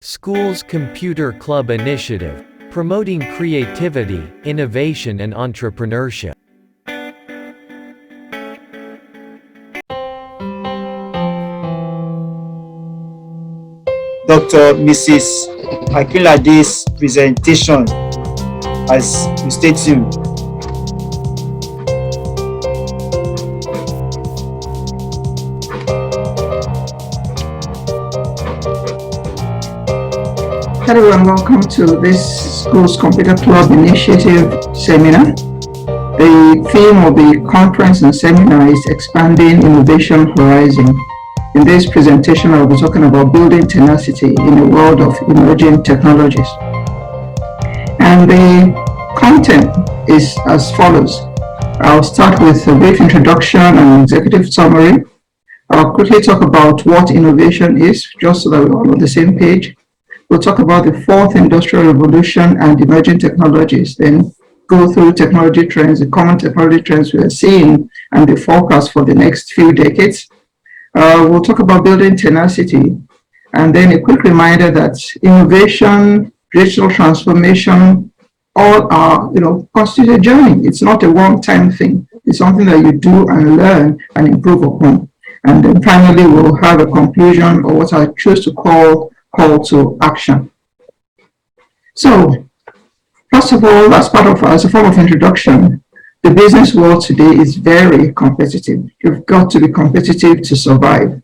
School's Computer Club initiative, promoting creativity, innovation and entrepreneurship. Dr. Mrs. Akinlade's presentation, as you stay tuned. Hello and welcome to this School's Computer Club Initiative seminar. The theme of the conference and seminar is Expanding Innovation Horizon. In this presentation, I'll be talking about building tenacity in a world of emerging technologies. And the content is as follows. I'll start with a brief introduction and executive summary. I'll quickly talk about what innovation is, just so that we're all on the same page. We'll talk about the fourth industrial revolution and emerging technologies, then go through technology trends, the common technology trends we are seeing, and the forecast for the next few decades. We'll talk about building tenacity, and then a quick reminder that innovation, digital transformation, all are, constitute a journey. It's not a one-time thing. It's something that you do and learn and improve upon. And then finally, we'll have a conclusion, or what I choose to call to action. So, first of all, as a form of introduction, the business world today is very competitive. You've got to be competitive to survive.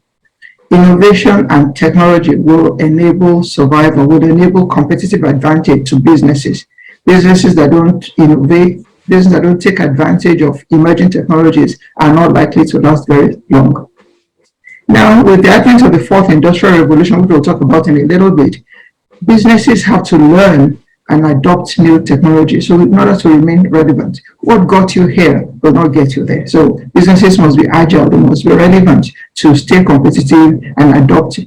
Innovation and technology will enable survival, will enable competitive advantage to businesses. Businesses that don't innovate, businesses that don't take advantage of emerging technologies are not likely to last very long. Now, with the advent of the fourth industrial revolution, which we'll talk about in a little bit, businesses have to learn and adopt new technology. So in order to remain relevant, what got you here will not get you there. So businesses must be agile, they must be relevant to stay competitive and adopt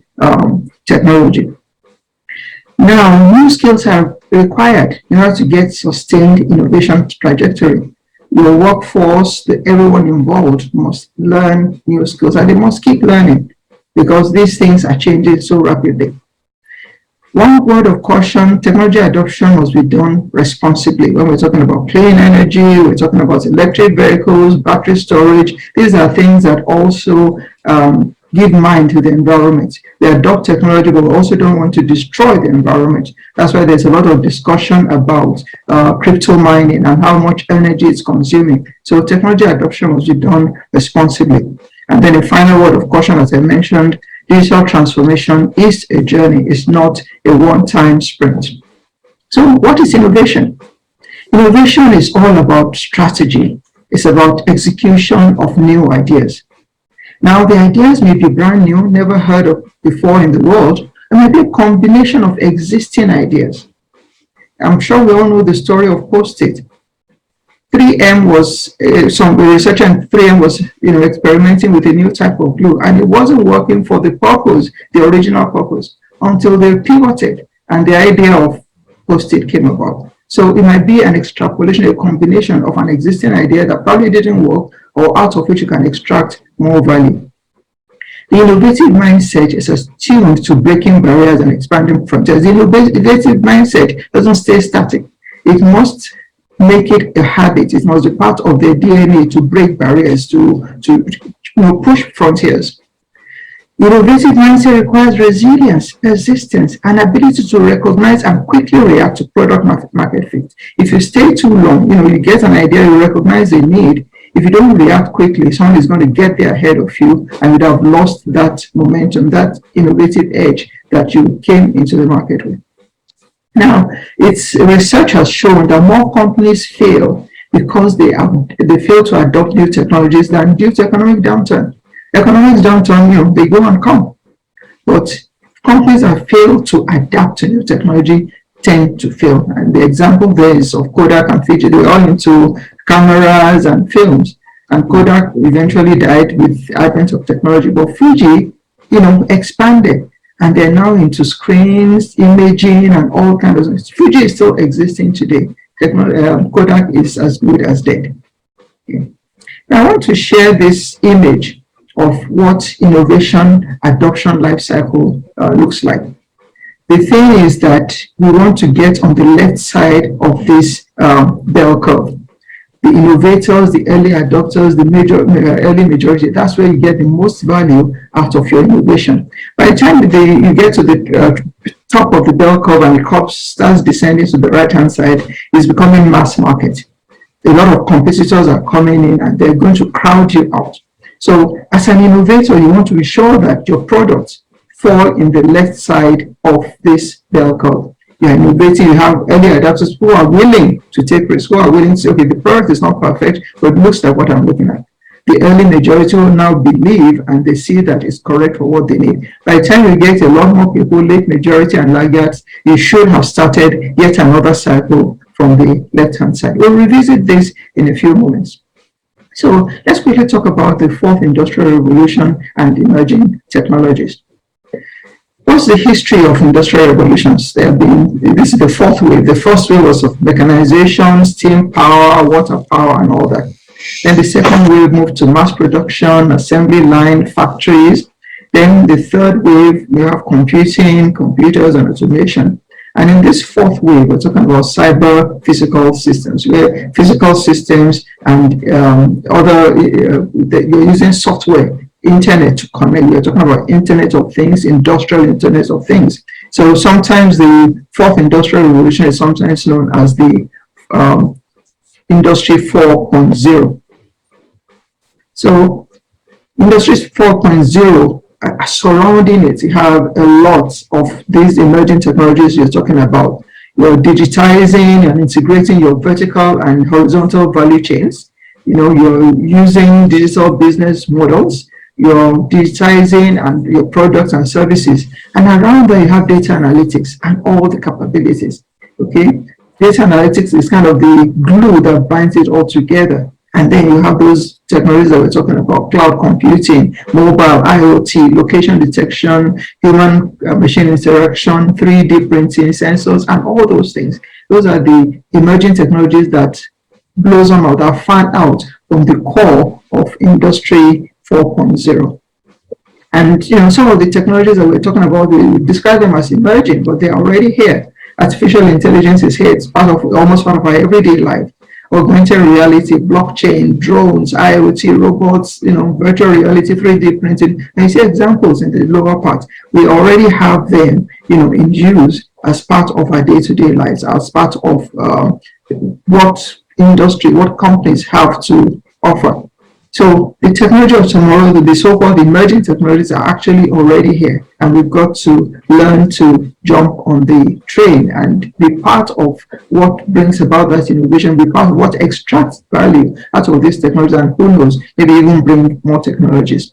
technology. Now, new skills are required in order to get sustained innovation trajectory. Your workforce, everyone involved must learn new skills, and they must keep learning because these things are changing so rapidly. One word of caution, technology adoption must be done responsibly. When we're talking about clean energy, we're talking about electric vehicles, battery storage. These are things that also give mind to the environment. They adopt technology, but we also don't want to destroy the environment. That's why there's a lot of discussion about crypto mining and how much energy it's consuming. So technology adoption must be done responsibly. And then a final word of caution, as I mentioned, digital transformation is a journey. It's not a one-time sprint. So what is innovation? Innovation is all about strategy. It's about execution of new ideas. Now, the ideas may be brand new, never heard of before in the world. It might be a combination of existing ideas. I'm sure we all know the story of Post-it. 3M was, some researcher in 3M was, experimenting with a new type of glue, and it wasn't working for the purpose, the original purpose, until they pivoted and the idea of Post-it came about. So it might be an extrapolation, a combination of an existing idea that probably didn't work, or out of which you can extract more value. The innovative mindset is attuned to breaking barriers and expanding frontiers. The innovative mindset doesn't stay static. It must make it a habit. It must be part of their DNA to break barriers, to push frontiers. Innovative mindset requires resilience, persistence, and ability to recognize and quickly react to product market fit. If you stay too long, you get an idea, you recognize a need. If you don't react quickly, someone is going to get there ahead of you, and you'd have lost that momentum, that innovative edge that you came into the market with. Now, research has shown that more companies fail because they fail to adopt new technologies than due to economic downturn. Economic downturn, they go and come. But companies that fail to adapt to new technology tend to fail. And the example there is of Kodak and Fuji. They were all into cameras and films. And Kodak eventually died with the advent of technology. But Fuji, expanded. And they're now into screens, imaging, and all kinds of things. Fuji is still existing today. Kodak is as good as dead. Okay. Now, I want to share this image of what innovation adoption life cycle looks like. The thing is that we want to get on the left side of this bell curve. The innovators, the early adopters, the early majority, that's where you get the most value out of your innovation. By the time you get to the top of the bell curve and the curve starts descending to the right-hand side, it's becoming mass market. A lot of competitors are coming in and they're going to crowd you out. So as an innovator, you want to be sure that your products fall in the left side of this bell curve. You're innovating, you have early adopters who are willing to take risks, who are willing to say, okay, the product is not perfect, but it looks like what I'm looking at. The early majority will now believe and they see that it's correct for what they need. By the time you get a lot more people, late majority and laggards, you should have started yet another cycle from the left-hand side. We'll revisit this in a few moments. So let's quickly talk about the fourth industrial revolution and emerging technologies. What's the history of industrial revolutions? This is the fourth wave. The first wave was of mechanization, steam power, water power, and all that. Then the second wave moved to mass production, assembly line, factories. Then the third wave, we have computing, computers, and automation. And in this fourth wave, we're talking about cyber physical systems, where physical systems and you're using software, internet to connect. We're talking about Internet of Things, industrial Internet of Things. So sometimes the fourth industrial revolution is sometimes known as the Industry 4.0. So Industry 4.0, surrounding it, you have a lot of these emerging technologies you're talking about. You're digitizing and integrating your vertical and horizontal value chains. You're using digital business models. You're digitizing and your products and services. And around there, you have data analytics and all the capabilities. Okay, data analytics is kind of the glue that binds it all together. And then you have those technologies that we're talking about: cloud computing, mobile, IoT, location detection, human-machine interaction, 3D printing, sensors, and all those things. Those are the emerging technologies that blossom out, that fan out from the core of Industry 4.0. And some of the technologies that we're talking about, we describe them as emerging, but they're already here. Artificial intelligence is here. It's almost part of our everyday life. Augmented reality, blockchain, drones, IoT, robots, virtual reality, 3D printing. And you see examples in the lower part. We already have them, in use as part of our day-to-day lives, as part of what companies have to offer. So the technology of tomorrow, the so-called emerging technologies, are actually already here, and we've got to learn to jump on the train and be part of what brings about that innovation, be part of what extracts value out of these technologies, and who knows, maybe even bring more technologies.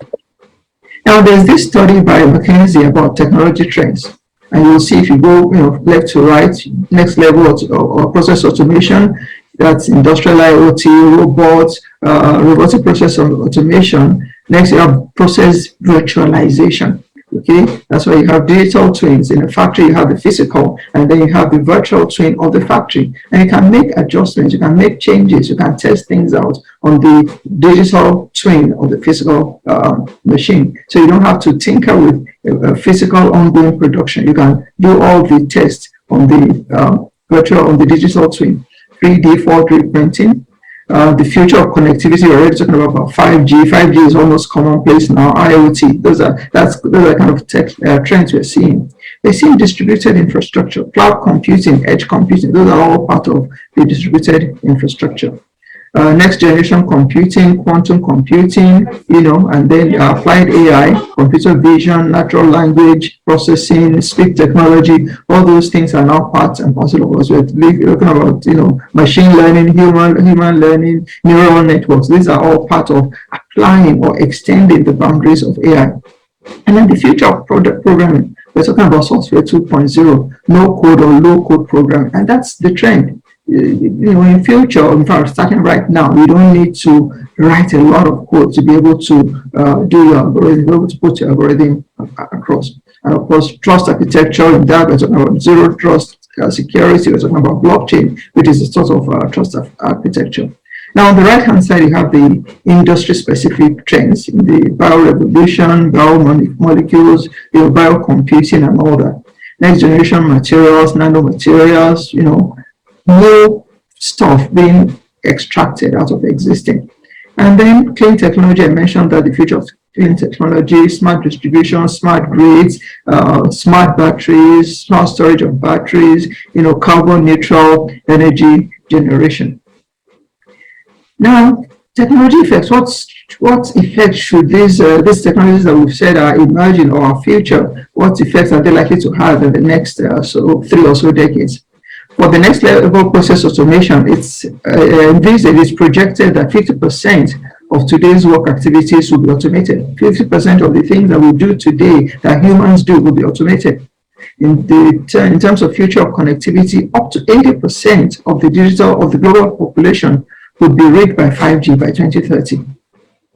Now, there's this study by McKinsey about technology trends, and you'll see if you go left to right, next level of process automation. That's industrial IoT, robots, robotic process automation. Next, you have process virtualization. Okay, that's why you have digital twins. In a factory, you have the physical, and then you have the virtual twin of the factory. And you can make adjustments, you can make changes, you can test things out on the digital twin of the physical machine. So you don't have to tinker with a physical ongoing production. You can do all the tests on the digital twin. 3D, 4D printing, the future of connectivity. We're already talking about 5G. 5G is almost commonplace now. IoT. Those are kind of tech trends we're seeing. We're seeing distributed infrastructure, cloud computing, edge computing. Those are all part of the distributed infrastructure. Next generation computing, quantum computing, and then applied AI, computer vision, natural language processing, speech technology. All those things are now part and parcel of us. We're looking about, machine learning, human learning, neural networks. These are all part of applying or extending the boundaries of AI. And then the future of product programming. We're talking about software 2.0, no code or low code programming, and that's the trend. In future, in fact, starting right now, you don't need to write a lot of code to be able to do your algorithm, be able to put your algorithm across. And of course, trust architecture, in that we're talking about zero trust security, we're talking about blockchain, which is a sort of trust architecture. Now, on the right-hand side, you have the industry-specific trends in the biorevolution, biomolecules, biocomputing, and all that. next generation materials, nanomaterials, new stuff being extracted out of existing. And then clean technology, I mentioned that the future of clean technology, smart distribution, smart grids, smart batteries, smart storage of batteries, carbon neutral energy generation. Now, technology effects. What effects should these technologies that we've said are emerging or our future? What effects are they likely to have in the next 3 or so decades? For the next level process automation, it's projected that 50% of today's work activities will be automated. 50% of the things that we do today that humans do will be automated. In terms of future of connectivity, up to 80% of the global population would be reached by 5G by 2030.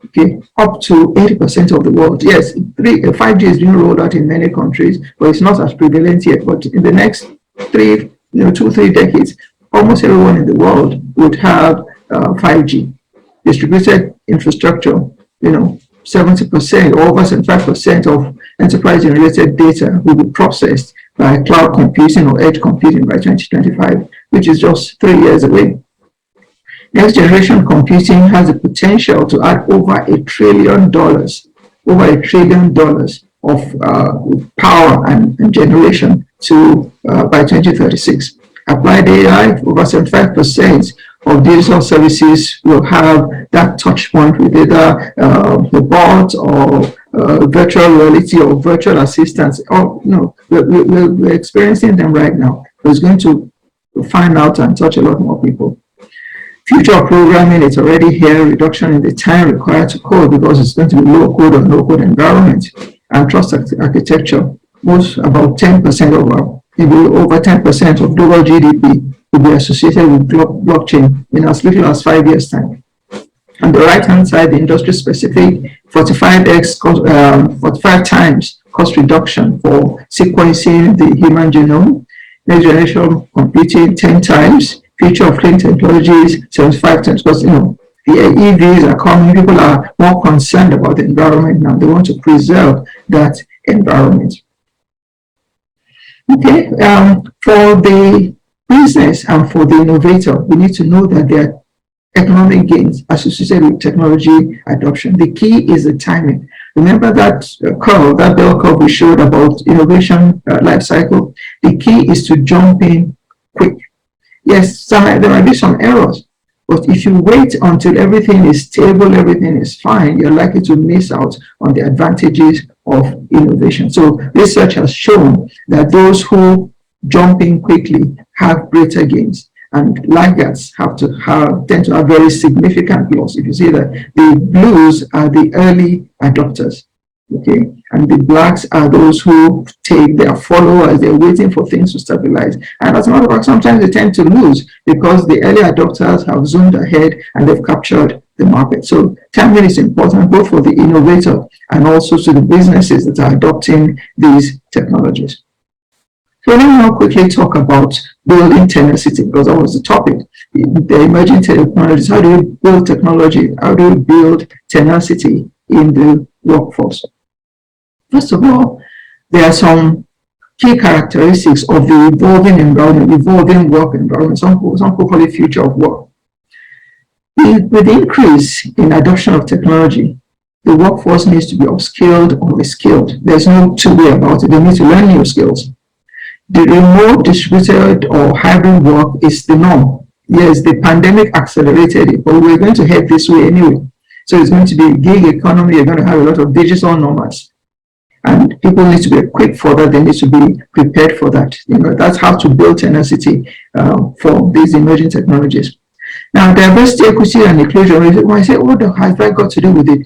Okay, up to 80% of the world. Yes, 5G is being rolled out in many countries, but it's not as prevalent yet. But in the next 2-3 decades, almost everyone in the world would have 5G. Distributed infrastructure, 70% or over 75% of enterprise-generated data will be processed by cloud computing or edge computing by 2025, which is just 3 years away. Next generation computing has the potential to add over $1 trillion, of power and generation to by 2036. Applied AI, over 75% of digital services will have that touch point with either the bot or virtual reality or virtual assistants. We're experiencing them right now. It's going to find out and touch a lot more people. Future programming is already here, reduction in the time required to code because it's going to be low code or no code environment. And trust architecture, most about 10% over 10% of global GDP will be associated with blockchain in as little as 5 years' time. On the right-hand side, the industry-specific 45 times cost reduction for sequencing the human genome. Next generation computing 10 times. Future of clean technologies 75 times. Because the EVs are coming. People are more concerned about the environment now. They want to preserve that environment. Okay, for the business and for the innovator, we need to know that there are economic gains associated with technology adoption. The key is the timing. Remember that bell curve we showed about innovation life cycle? The key is to jump in quick. Yes, there might be some errors, but if you wait until everything is stable, everything is fine, you're likely to miss out on the advantages of innovation. So research has shown that those who jump in quickly have greater gains, and laggards tend to have very significant loss. If you see that the blues are the early adopters, okay, and the blacks are those who take their followers. They're waiting for things to stabilize, and as a matter of fact, sometimes they tend to lose because the early adopters have zoomed ahead and they've captured the market. So timing is important both for the innovator and also to the businesses that are adopting these technologies. So let me now quickly talk about building tenacity, because that was the topic. The emerging technologies. How do you build technology? How do you build tenacity in the workforce? First of all, there are some key characteristics of the evolving environment, evolving work environment. Some people call it future of work. With the increase in adoption of technology, the workforce needs to be upskilled or reskilled. There's no two way about it. They need to learn new skills. The remote, distributed, or hybrid work is the norm. Yes, the pandemic accelerated it, but we're going to head this way anyway. So it's going to be a gig economy. You're going to have a lot of digital nomads. And people need to be equipped for that. They need to be prepared for that. That's how to build tenacity for these emerging technologies. Now, diversity, equity, and inclusion. When I say, what has that got to do with it?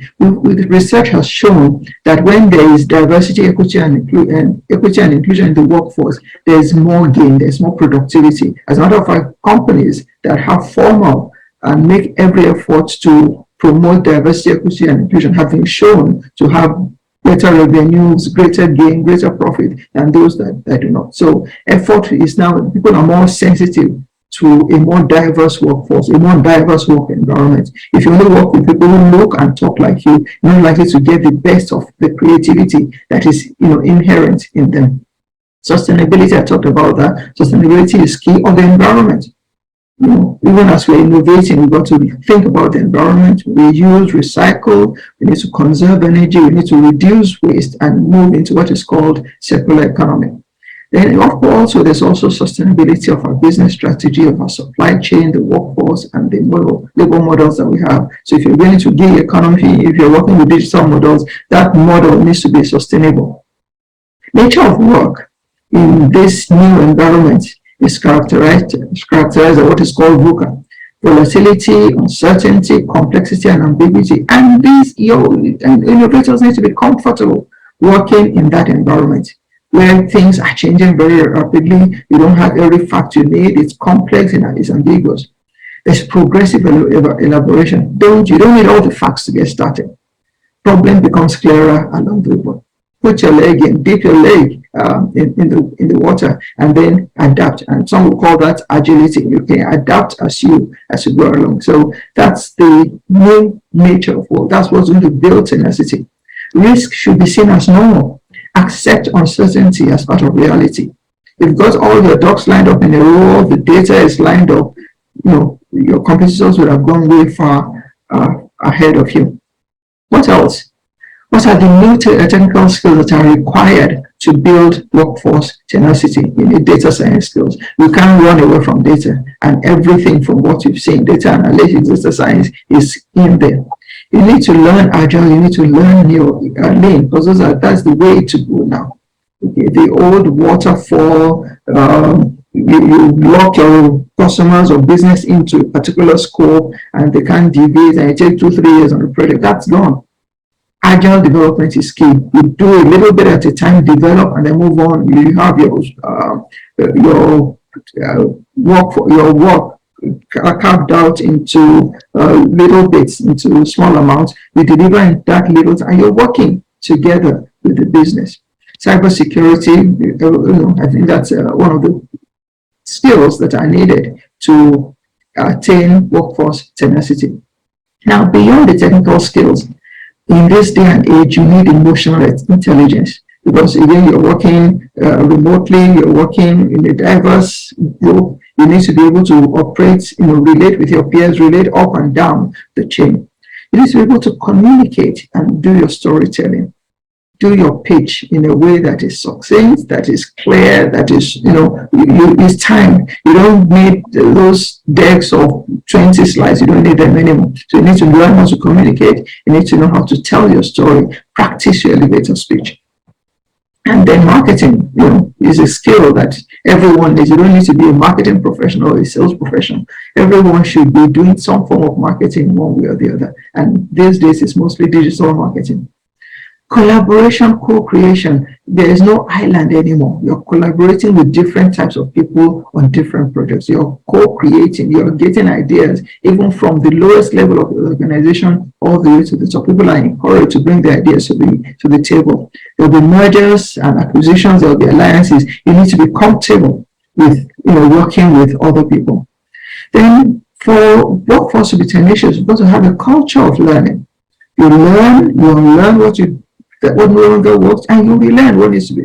Research has shown that when there is diversity, equity, and inclusion in the workforce, there's more gain, there's more productivity. As a matter of fact, companies that have formal and make every effort to promote diversity, equity, and inclusion have been shown to have better revenues, greater gain, greater profit than those that do not. So effort is now, people are more sensitive to a more diverse workforce, a more diverse work environment. If you only work with people who look and talk like you, you're not likely to get the best of the creativity that is inherent in them. Sustainability, I talked about that. Sustainability is key on the environment. Even as we're innovating, we've got to think about the environment, reuse, recycle, we need to conserve energy, we need to reduce waste and move into what is called circular economy. Then also there's also sustainability of our business strategy, of our supply chain, the workforce, and the labor models that we have. So if you're going to gig economy, if you're working with digital models, that model needs to be sustainable. Nature of work in this new environment is characterized by what is called VUCA: volatility, uncertainty, complexity, and ambiguity. And these innovators need to be comfortable working in that environment where things are changing very rapidly. You don't have every fact you need. It's complex and it's ambiguous. There's progressive elaboration. You don't need all the facts to get started. Problem becomes clearer along the way. Put your leg in, dip your leg in the water, and then adapt. And some will call that agility. You can adapt as you go along. So that's the new nature of work. That's what's going to build tenacity. Risk should be seen as normal. Accept uncertainty as part of reality. You've got all your ducks lined up in a row, the data is lined up, your competitors would have gone way far ahead of you. What else? What are the new technical skills that are required to build workforce tenacity? You need data science skills. You can't run away from data, and everything from what you've seen, data analytics, data science, is in there. You need to learn agile, you need to learn lean, because that's the way to go now. Okay, the old waterfall, you lock your customers or business into a particular scope and they can't deviate, and it takes 2-3 years on the project. That's gone. Agile development is key. You do a little bit at a time, develop, and then move on. You have your work carved out into little bits, into small amounts. You deliver in that little, and you're working together with the business. Cybersecurity, I think that's one of the skills that are needed to attain workforce tenacity. Now, beyond the technical skills, in this day and age, you need emotional intelligence, because again, you're working remotely, you're working in a diverse group. You need to be able to operate, relate with your peers, relate up and down the chain. You need to be able to communicate and do your storytelling, do your pitch in a way that is succinct, that is clear, that is, is timed. You don't need those decks of 20 slides. You don't need them anymore. So you need to learn how to communicate. You need to know how to tell your story, practice your elevator speech. And then marketing, is a skill that everyone needs. You don't need to be a marketing professional or a sales professional. Everyone should be doing some form of marketing one way or the other. And these days, it's mostly digital marketing. Collaboration, co-creation. There is no island anymore. You're collaborating with different types of people on different projects. You're co-creating. You're getting ideas, even from the lowest level of the organization all the way to the top. People are encouraged to bring their ideas to the table. There'll be mergers and acquisitions. There'll be alliances. You need to be comfortable with working with other people. Then, for workforce to be tenacious, you've got to have a culture of learning. You learn what no longer works, and you relearn what needs to be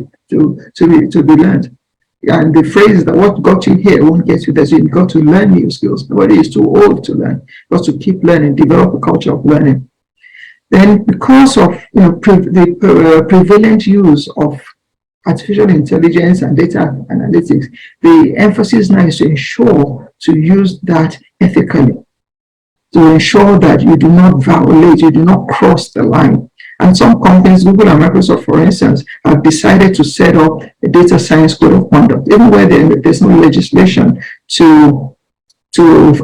learned. And the phrase is that what got you here won't get you there. So you've got to learn new skills. Nobody is too old to learn. You've got to keep learning, develop a culture of learning. Then, because of the prevalent use of artificial intelligence and data analytics, the emphasis now is to ensure to use that ethically, to ensure that you do not violate, you do not cross the line. And some companies, Google and Microsoft, for instance, have decided to set up a data science code of conduct, even where there's no legislation to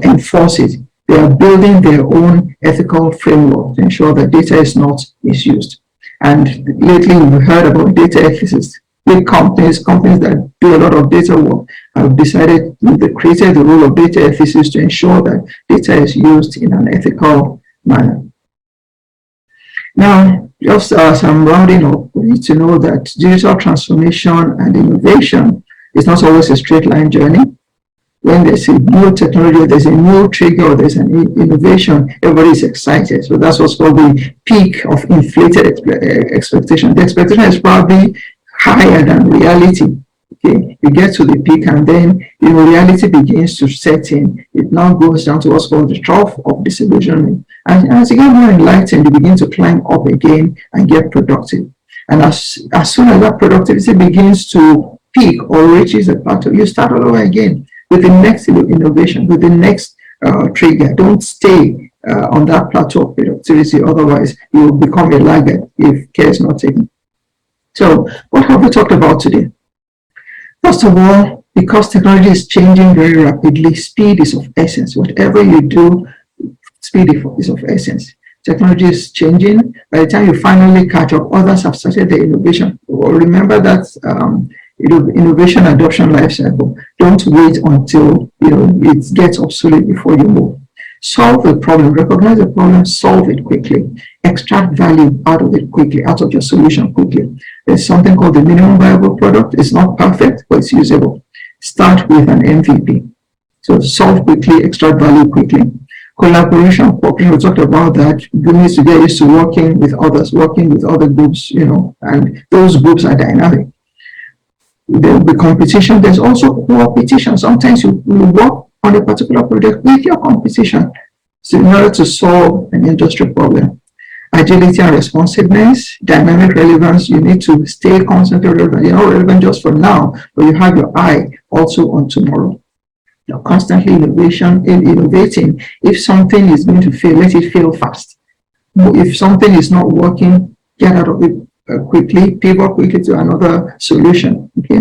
enforce it. They are building their own ethical framework to ensure that data is not misused. And lately, we've heard about data ethicists. Big companies that do a lot of data work, have decided, they created the role of data ethicists to ensure that data is used in an ethical manner. Now, just as I'm rounding up, we need to know that digital transformation and innovation is not always a straight line journey. When there's a new technology, there's a new trigger, there's an innovation, everybody is excited. So that's what's called the peak of inflated expectation. The expectation is probably higher than reality. Okay, you get to the peak, and then reality begins to set in. It now goes down to what's called the trough of disillusionment. And as you get more enlightened, you begin to climb up again and get productive. And as soon as that productivity begins to peak or reaches a plateau, you start all over again with the next innovation, with the next trigger. Don't stay on that plateau of productivity, otherwise you will become a laggard if care is not taken. So what have we talked about today? First of all, because technology is changing very rapidly, speed is of essence. Whatever you do, speed is of essence. Technology is changing. By the time you finally catch up, others have started the innovation. Well, remember that innovation adoption life cycle. Don't wait until it gets obsolete before you move. Solve the problem, recognize the problem, solve it quickly, extract value out of it quickly, out of your solution quickly. There's something called the minimum viable product. It's not perfect, but it's usable. Start with an MVP. So solve quickly, extract value quickly. Collaboration, cooperation, we talked about that. You need to get used to working with others, working with other groups, and those groups are dynamic. There will be competition. There's also co-opetition. Sometimes you work on a particular project with your competition, so in order to solve an industry problem. Agility and responsiveness, dynamic relevance, you need to stay constantly relevant. You're not relevant just for now, but you have your eye also on tomorrow. You're constantly innovating. If something is going to fail, let it fail fast. If something is not working, get out of it quickly, pivot quickly to another solution. Okay,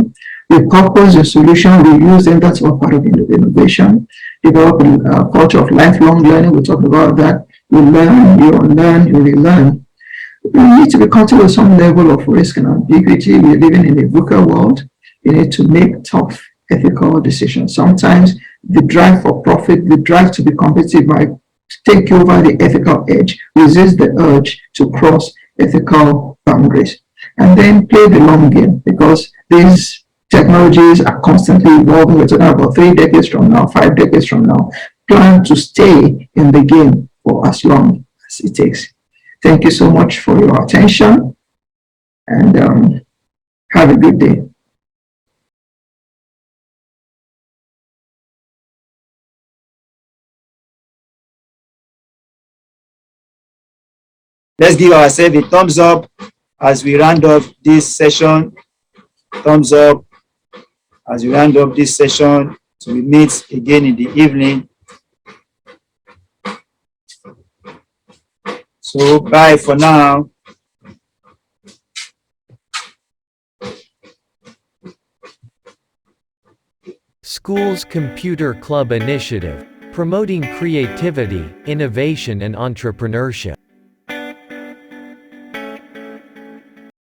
repurpose your solution, reuse them. That's all part of innovation. Develop a culture of lifelong learning. We talked about that. You learn, you unlearn, you relearn. You need to be comfortable with some level of risk and ambiguity. We're living in a VUCA world. You need to make tough ethical decisions. Sometimes the drive for profit, the drive to be competitive might take over the ethical edge, resist the urge to cross ethical boundaries. And then play the long game, because these technologies are constantly evolving. We're talking about 3 decades from now, 5 decades from now. Plan to stay in the game for as long as it takes. Thank you so much for your attention, and have a good day. Let's give ourselves a thumbs up as we round up this session. Thumbs up as we round up this session. So we meet again in the evening. So bye for now. School's Computer Club Initiative, promoting creativity, innovation and entrepreneurship.